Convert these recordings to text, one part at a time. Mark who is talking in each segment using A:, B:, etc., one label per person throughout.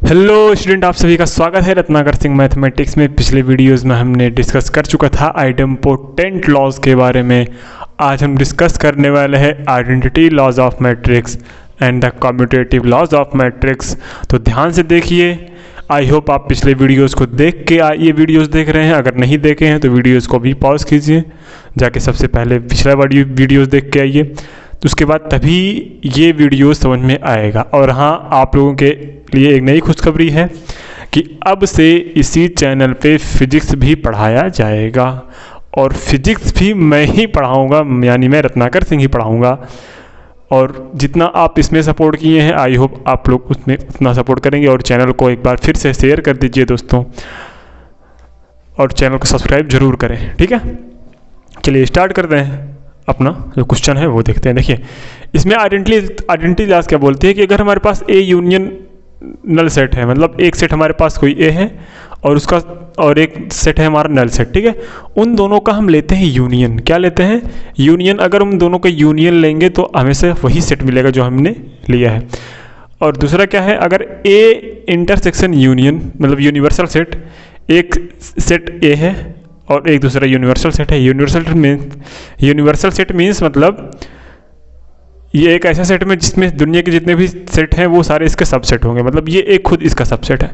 A: Hello student, आप सभी का स्वागत है रत्नाकर सिंह मैथमेटिक्स में। पिछले वीडियोस में हमने डिस्कस कर चुका था आइडेम्पोटेंट लॉज के बारे में। आज हम डिस्कस करने वाले हैं identity laws of matrix and the commutative laws of matrix. तो ध्यान से देखिए। आई होप आप पिछले वीडियोस को देख के ये वीडियोस देख रहे हैं। अगर नहीं देखे हैं तो वीडियोस को भी पॉज कीजिए, जाके सबसे पहले पिछला वीडियोस देख के आइए, तो उसके बाद तभी ये वीडियो समझ में आएगा। और हाँ, आप लोगों के लिए एक नई खुशखबरी है कि अब से इसी चैनल पे फिजिक्स भी पढ़ाया जाएगा, और फिजिक्स भी मैं ही पढ़ाऊँगा, यानी मैं रत्नाकर सिंह ही पढ़ाऊँगा। और जितना आप इसमें सपोर्ट किए हैं, आई होप आप लोग उसमें उतना सपोर्ट करेंगे। और चैनल को एक बार फिर से शेयर कर दीजिए दोस्तों, और चैनल को सब्सक्राइब जरूर करें। ठीक है, चलिए स्टार्ट करते हैं। अपना जो क्वेश्चन है वो देखते हैं। देखिए, इसमें आइडेंटिटी लॉज क्या बोलती है कि अगर हमारे पास ए यूनियन नल सेट है, मतलब एक सेट हमारे पास कोई ए है और उसका और एक सेट है हमारा नल सेट, ठीक है, उन दोनों का हम लेते हैं यूनियन। क्या लेते हैं? यूनियन। अगर हम दोनों का यूनियन लेंगे तो हमें से वही सेट मिलेगा जो हमने लिया है। और दूसरा क्या है? अगर ए इंटरसेक्शन यूनियन, मतलब यूनिवर्सल सेट, एक सेट ए है और एक दूसरा यूनिवर्सल सेट है। यूनिवर्सल सेट मीन्स मतलब ये एक ऐसा सेट में जिसमें दुनिया के जितने भी सेट हैं वो सारे इसके सबसेट होंगे, मतलब ये एक खुद इसका सबसेट है।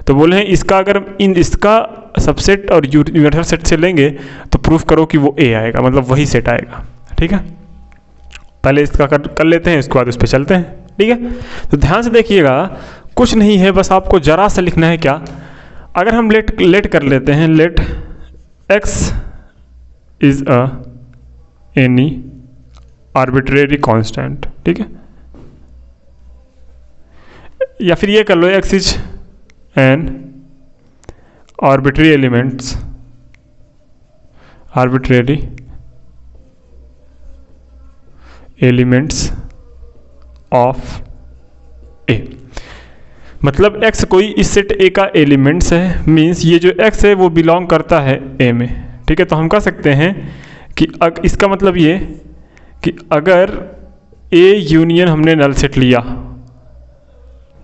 A: तो बोले हैं इसका अगर इसका सबसेट और यूनिवर्सल सेट से लेंगे तो प्रूफ करो कि वो ए आएगा, मतलब वही सेट आएगा। ठीक है, पहले इसका कर लेते हैं, इसके बाद उस पर चलते हैं। ठीक है, तो ध्यान से देखिएगा, कुछ नहीं है, बस आपको जरा सा लिखना है। क्या? अगर हम लेट कर लेते हैं, late x is a any arbitrary constant, ठीक है, या फिर ये कर लो x is an arbitrary elements of A। मतलब x कोई इस सेट A का एलिमेंट्स है, मीन्स ये जो x है वो बिलोंग करता है A में। ठीक है, तो हम कह सकते हैं कि इसका मतलब ये कि अगर A यूनियन हमने नल सेट लिया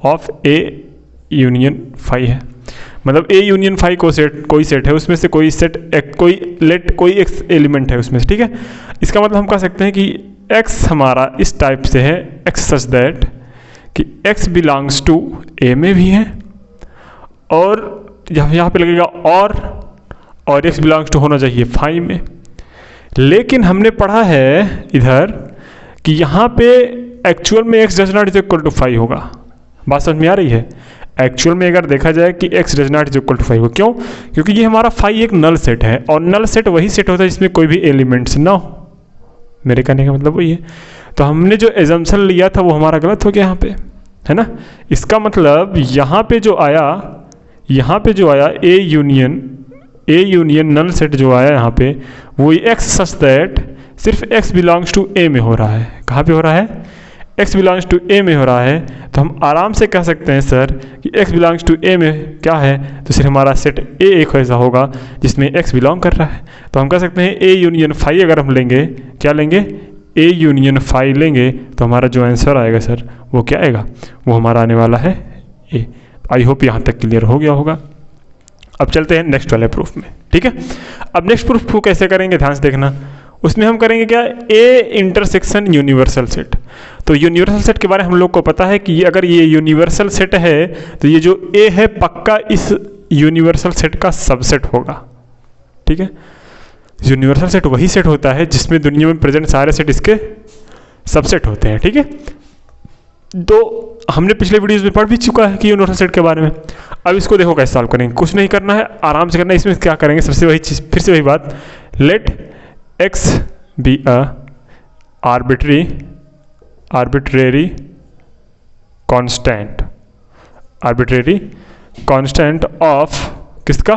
A: ऑफ A यूनियन फाई है, मतलब A यूनियन फाई कोई सेट है, उसमें से कोई सेट कोई x एलिमेंट है उसमें से। ठीक है, इसका मतलब हम कह सकते हैं कि x हमारा इस टाइप से है, x सच दैट कि x बिलोंग्स टू A में भी है, और यहाँ पे लगेगा और x बिलोंग्स टू होना चाहिए फाई में। लेकिन हमने पढ़ा है इधर कि यहाँ पे एक्चुअल में x does not is equal to phi होगा। बात समझ में आ रही है? एक्चुअल में अगर देखा जाए कि x does not is equal to phi हो, क्यों? क्योंकि ये हमारा फाई एक नल सेट है, और नल सेट वही सेट होता है जिसमें कोई भी एलिमेंट्स ना हो। मेरे कहने का मतलब वही है। तो हमने जो एजम्पशन लिया था वो हमारा गलत हो गया यहाँ पे, है ना। इसका मतलब यहाँ पे जो आया ए यूनियन नल सेट जो आया यहाँ पे, वो एक्स सच दैट सिर्फ x बिलोंग्स टू A में हो रहा है। कहाँ पे हो रहा है? x बिलोंग्स टू A में हो रहा है। तो हम आराम से कह सकते हैं सर कि x बिलोंग्स टू A में क्या है, तो सिर्फ हमारा सेट A एक ऐसा होगा जिसमें x बिलोंग कर रहा है। तो हम कह सकते हैं A यूनियन फाई अगर हम लेंगे, क्या लेंगे? A यूनियन फाई लेंगे, तो हमारा जो आंसर आएगा सर वो क्या आएगा? वो हमारा आने वाला है A। आई होप यहाँ तक क्लियर हो गया होगा। अब चलते हैं नेक्स्ट वाले प्रूफ में। ठीक है, अब नेक्स्ट प्रूफ को कैसे करेंगे, ध्यान से देखना। उसमें हम करेंगे क्या? A intersection universal set. तो यूनिवर्सल सेट के बारे में हम लोग को पता है कि अगर ये यूनिवर्सल सेट है तो ये जो A है पक्का इस यूनिवर्सल सेट का सबसेट होगा। ठीक है, यूनिवर्सल सेट वही सेट होता है जिसमें दुनिया में प्रेजेंट सारे सेट इसके सबसेट होते हैं। ठीक है, तो हमने पिछले वीडियोस में पढ़ भी चुका है कि यूनिवर्सल सेट के बारे में। अब इसको देखो कैसे सॉल्व करेंगे। कुछ नहीं करना है, आराम से करना है। इसमें क्या करेंगे? सबसे वही चीज, फिर से वही बात, let x be a arbitrary constant of किसका?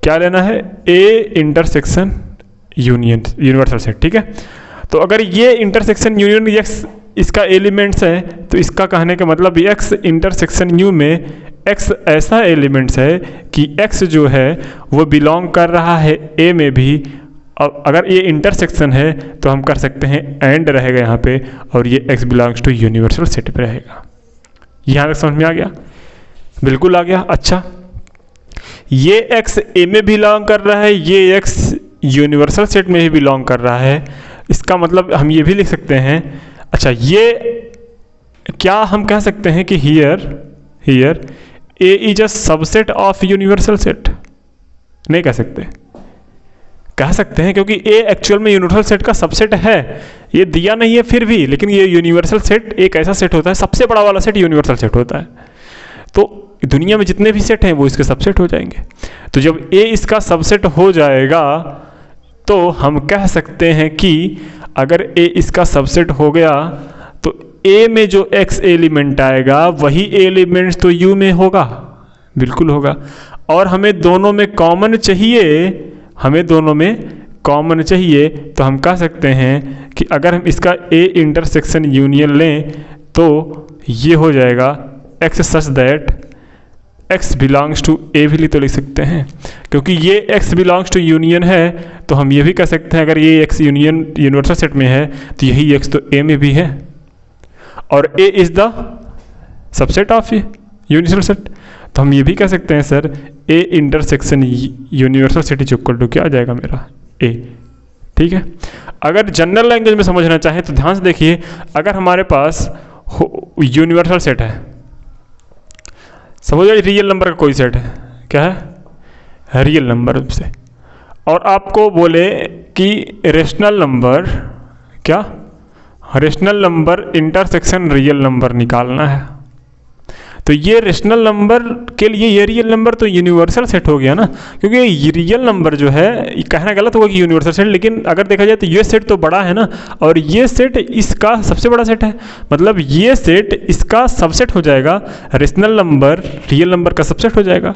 A: क्या लेना है? A intersection universal set. ठीक है, तो अगर ये इंटरसेक्शन यूनियन x इसका एलिमेंट्स है, तो इसका कहने का मतलब x इंटरसेक्शन u में x ऐसा एलिमेंट्स है कि x जो है वो बिलोंग कर रहा है A में भी, अगर ये इंटरसेक्शन है तो हम कर सकते हैं एंड रहेगा यहाँ पे, और ये x belongs to universal set पे रहेगा। यहाँ तक समझ में आ गया। बिल्कुल आ गया। अच्छा, ये एक्स ए में बिलोंग कर रहा है, ये एक्स यूनिवर्सल सेट में ही बिलोंग कर रहा है। इसका मतलब हम ये भी लिख सकते हैं, अच्छा ये क्या हम कह सकते हैं कि here A is a subset of universal set? नहीं कह सकते। कह सकते हैं क्योंकि ए एक्चुअल में यूनिवर्सल सेट का सबसेट है। ये दिया नहीं है फिर भी, लेकिन ये यूनिवर्सल सेट एक ऐसा सेट होता है, सबसे बड़ा वाला सेट यूनिवर्सल सेट होता है। तो दुनिया में जितने भी सेट हैं वो इसके सबसेट हो जाएंगे। तो जब ए इसका सबसेट हो जाएगा तो हम कह सकते हैं कि अगर ए इसका सबसेट हो गया तो ए में जो एक्स एलिमेंट आएगा वही एलिमेंट्स तो यू में होगा, बिल्कुल होगा। और हमें दोनों में कॉमन चाहिए, तो हम कह सकते हैं कि अगर हम इसका ए इंटरसेक्शन यूनियन लें तो ये हो जाएगा x such that x belongs to A भी तो लिख सकते हैं, क्योंकि ये एक्स बिलोंग्स टू यूनियन है। तो हम ये भी कह सकते हैं अगर ये एक्स यूनियन यूनिवर्सल सेट में है तो यही एक्स तो ए में भी है, और A is the subset of universal set. तो हम ये भी कह सकते हैं sir A intersection universal set is equal to क्या आ जाएगा मेरा ए। ठीक है, अगर जनरल लैंग्वेज में समझना चाहें तो ध्यान से देखिए, अगर हमारे पास यूनिवर्सल सेट है, समझो रियल नंबर का कोई सेट है, क्या है रियल नंबर से, और आपको बोले कि रेशनल नंबर क्या, rational number intersection real number निकालना है, तो ये रेशनल नंबर के लिए ये रियल नंबर तो यूनिवर्सल सेट हो गया ना, क्योंकि ये रियल नंबर जो है, कहना गलत होगा कि यूनिवर्सल सेट, लेकिन अगर देखा जाए तो ये सेट तो बड़ा है ना, और ये सेट इसका सबसे बड़ा सेट है, मतलब ये सेट इसका सबसेट हो जाएगा, रेशनल नंबर रियल नंबर का सबसेट हो जाएगा।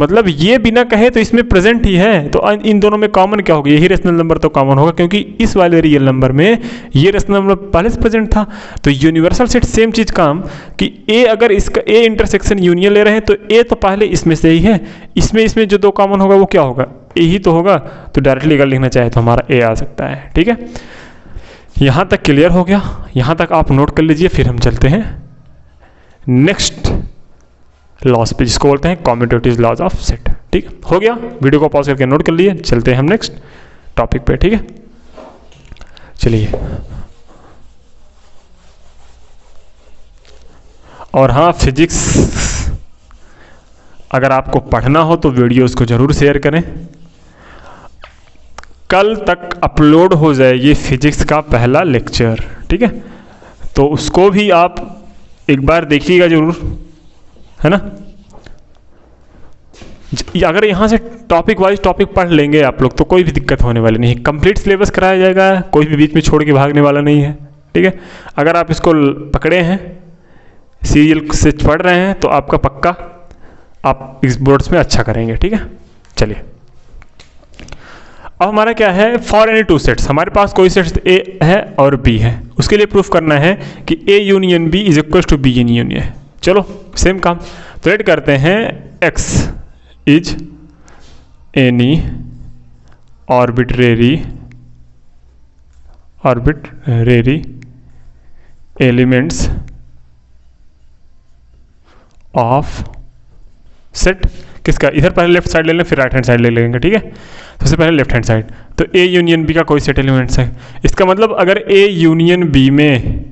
A: मतलब ये बिना कहे तो इसमें प्रेजेंट ही है, तो इन दोनों में कॉमन क्या होगा, यही रेशनल नंबर तो कॉमन होगा, क्योंकि इस वाले रियल नंबर में ये रेशनल नंबर पहले से प्रेजेंट था। तो यूनिवर्सल सेट सेम चीज़ काम कि ए अगर इसका ए इंटरसेक्शन यूनियन ले रहे हैं तो ए तो पहले इसमें से ही है, इसमें जो दो कॉमन होगा वो क्या होगा, ए ही तो होगा। तो डायरेक्टली अगर लिखना चाहे तो हमारा ए आ सकता है। ठीक है, यहाँ तक क्लियर हो गया, यहाँ तक आप नोट कर लीजिए, फिर हम चलते हैं नेक्स्ट लॉस पे, जिसको बोलते हैं कॉम्यूटेटिव लॉज ऑफ सेट। ठीक है, हो गया, वीडियो को पॉज करके नोट कर लिए, चलते हैं हम नेक्स्ट टॉपिक पे। ठीक है, चलिए। और हाँ, फिजिक्स अगर आपको पढ़ना हो तो वीडियोस को ज़रूर शेयर करें। कल तक अपलोड हो जाएगी फिजिक्स का पहला लेक्चर, ठीक है, तो उसको भी आप एक बार देखिएगा ज़रूर, है ना। अगर यहाँ से टॉपिक वाइज टॉपिक पढ़ लेंगे आप लोग तो कोई भी दिक्कत होने वाली नहीं है, कंप्लीट सिलेबस कराया जाएगा, कोई भी बीच में छोड़ के भागने वाला नहीं है। ठीक है, अगर आप इसको पकड़े हैं, सीरियल से पढ़ रहे हैं, तो आपका पक्का आप इस बोर्ड्स में अच्छा करेंगे। ठीक है, चलिए। अब हमारा क्या है, फॉर एनी टू सेट्स, हमारे पास कोई सेट्स ए है और बी है, उसके लिए प्रूफ करना है कि A union B is equal to B union A. चलो सेम काम, तो लेट करते हैं x is any arbitrary elements of set किसका, इधर पहले लेफ्ट साइड ले लें फिर राइट हैंड साइड ले लेंगे। ठीक है, सबसे पहले लेफ्ट हैंड साइड, तो ए यूनियन बी का कोई सेट एलिमेंट्स है। इसका मतलब अगर ए यूनियन बी में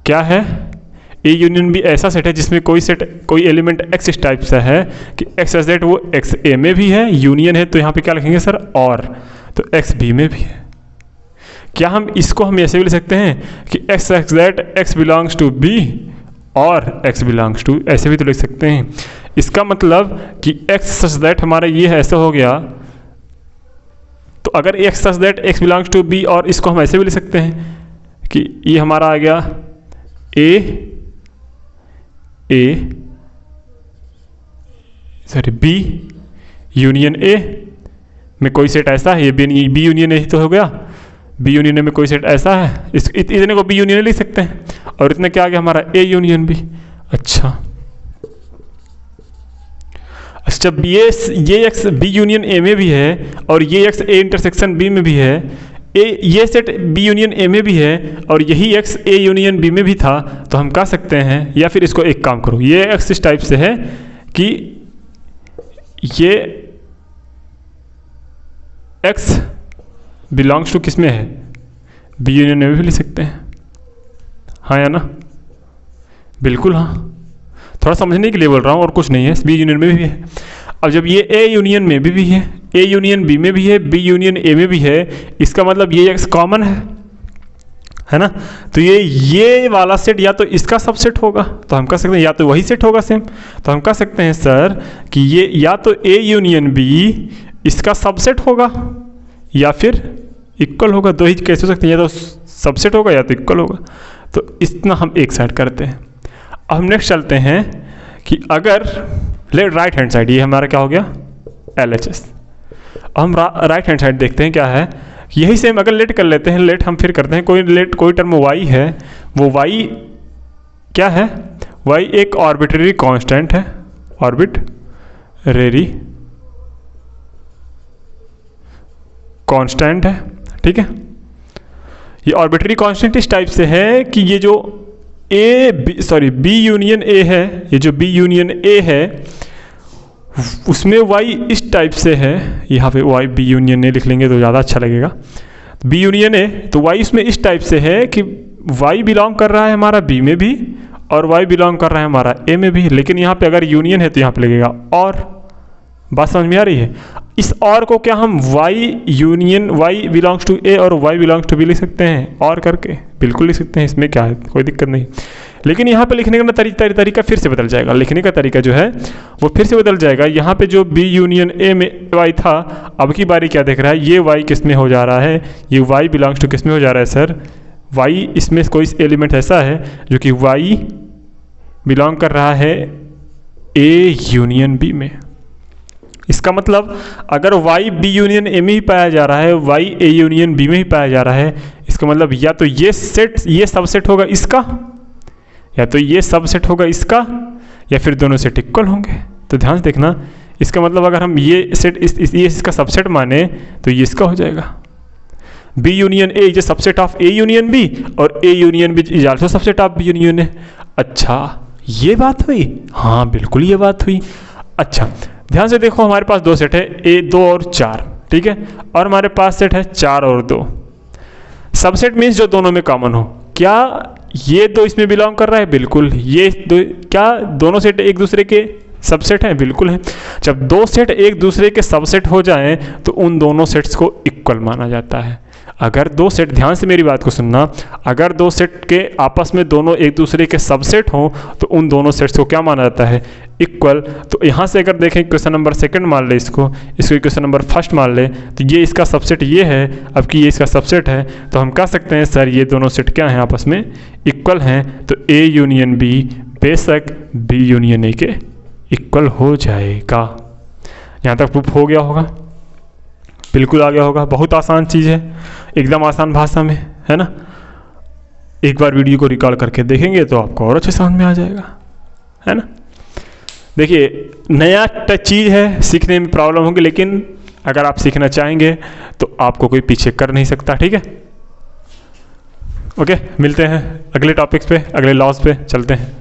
A: क्या है, ए यूनियन बी ऐसा सेट है जिसमें कोई एलिमेंट एक्स इस टाइप सा है कि एक्स एज दैट वो एक्स ए में भी है, यूनियन है, तो यहाँ पे क्या लिखेंगे सर, और, तो एक्स बी में भी है। क्या हम इसको हम ऐसे भी लिख सकते हैं कि x as that x belongs to B और एक्स बिलोंग्स टू, ऐसे भी तो लिख सकते हैं। इसका मतलब कि एक्स सच दैट हमारा ये है, ऐसा हो गया, तो अगर x such that x belongs to B, और इसको हम ऐसे भी लिख सकते हैं कि ये हमारा आ गया बी यूनियन ए में कोई सेट ऐसा है, ये बी यूनियन ए तो हो गया, बी यूनियन में कोई सेट ऐसा है, इतने को बी यूनियन लिख सकते हैं, और इतने क्या आ गया हमारा ए यूनियन बी। अच्छा, जब ये एक्स बी यूनियन ए में भी है और ये एक्स ए इंटरसेक्शन बी में भी है, ये सेट बी यूनियन ए में भी है और यही एक्स ए यूनियन बी में भी था, तो हम कह सकते हैं, या फिर इसको एक काम करो, ये एक्स इस टाइप से है कि ये x बिलोंग्स टू किस में है, बी यूनियन में भी लिख सकते हैं, हाँ या ना? बिल्कुल हाँ, थोड़ा समझने के लिए बोल रहा हूँ और कुछ नहीं है, बी यूनियन में भी है। अब जब ये ए यूनियन में भी है, ए यूनियन बी में भी है, बी यूनियन ए में भी है, इसका मतलब ये एक्स कॉमन है ना? तो ये वाला सेट या तो इसका सबसेट होगा, तो हम कह सकते हैं या तो वही सेट होगा सेम, तो हम कह सकते हैं सर कि ये या तो ए यूनियन बी इसका सबसेट होगा या फिर इक्वल होगा। दो ही कैसे हो सकते हैं, या तो सबसेट होगा या तो इक्वल होगा। तो इतना हम एक साइड करते हैं। अब हम नेक्स्ट चलते हैं कि अगर लेट राइट हैंड साइड, ये हमारा क्या हो गया LHS। हम राइट हैंड साइड देखते हैं क्या है, यही सेम अगर लेट कर लेते हैं, लेट हम फिर करते हैं, कोई टर्म y है, वो y क्या है, y एक आर्बिट्रेरी कांस्टेंट है, आर्बिट्रेरी कांस्टेंट है, ठीक है। ये आर्बिट्रेरी कांस्टेंट इस टाइप से है कि ये जो बी यूनियन ए है, ये जो बी यूनियन ए है उसमें y इस टाइप से है, यहाँ पे y बी यूनियन ए लिख लेंगे तो ज़्यादा अच्छा लगेगा, बी यूनियन ए, तो y इसमें इस टाइप से है कि y बिलोंग कर रहा है हमारा b में भी और y बिलोंग कर रहा है हमारा a में भी, लेकिन यहाँ पे अगर यूनियन है तो यहाँ पे लगेगा और। बात समझ में आ रही है? इस और को क्या हम y union y belongs to a और y बिलोंग्स टू b लिख सकते हैं, और करके बिल्कुल लिख सकते हैं, इसमें क्या है, कोई दिक्कत नहीं। लेकिन यहाँ पे लिखने का तरीका फिर से बदल जाएगा, लिखने का तरीका जो है वो फिर से बदल जाएगा। यहाँ पे जो b यूनियन a में y था, अब की बारी क्या देख रहा है, ये y किस में हो जा रहा है, ये y बिलोंग्स टू किस में हो जा रहा है सर, y इसमें कोई एलिमेंट ऐसा है जो कि y बिलोंग कर रहा है a यूनियन b में। इसका मतलब अगर y b यूनियन a में ही पाया जा रहा है, y a यूनियन b में ही पाया जा रहा है, इसका मतलब या तो ये सबसेट होगा इसका, या तो ये सबसेट होगा इसका, या फिर दोनों सेट इक्वल होंगे। तो ध्यान से देखना, इसका मतलब अगर हम ये सेट ये इसका सबसेट माने तो ये इसका हो जाएगा, B union A is subset of A union B और A union B is also subset of B union A. अच्छा ये बात हुई, हाँ बिल्कुल ये बात हुई। अच्छा ध्यान से देखो, हमारे पास दो सेट है, ए 2 और 4, ठीक है, और हमारे पास सेट है 4 और 2। सबसेट मीन्स जो दोनों में कॉमन हो। क्या ये दो इसमें बिलोंग कर रहा है? बिल्कुल। ये दो, क्या दोनों सेट एक दूसरे के सबसेट हैं? बिल्कुल है। जब दो सेट एक दूसरे के सबसेट हो जाएं तो उन दोनों सेट्स को इक्वल माना जाता है। अगर दो सेट, ध्यान से मेरी बात को सुनना, अगर दो सेट के आपस में दोनों एक दूसरे के सबसेट हों तो उन दोनों सेट्स को क्या माना जाता है? इक्वल। तो यहाँ से अगर देखें क्वेश्चन नंबर 2 मान ले, इसको क्वेश्चन नंबर 1 मान ले, तो ये इसका सबसेट ये है, अब कि ये इसका सबसेट है, तो हम कह सकते हैं सर ये दोनों सेट क्या हैं? आपस में इक्वल हैं। तो ए यूनियन बी बेशक बी यूनियन ए के इक्वल हो जाएगा। यहाँ तक प्रूफ हो गया होगा? बिल्कुल आ गया होगा। बहुत आसान चीज़ है, एकदम आसान भाषा में, है ना। एक बार वीडियो को रिकॉर्ड करके देखेंगे तो आपको और अच्छे समझ में आ जाएगा, है ना। देखिए नया चीज़ है, सीखने में प्रॉब्लम होगी, लेकिन अगर आप सीखना चाहेंगे तो आपको कोई पीछे कर नहीं सकता, ठीक है। ओके, मिलते हैं अगले टॉपिक्स पे, अगले लॉस पे चलते हैं।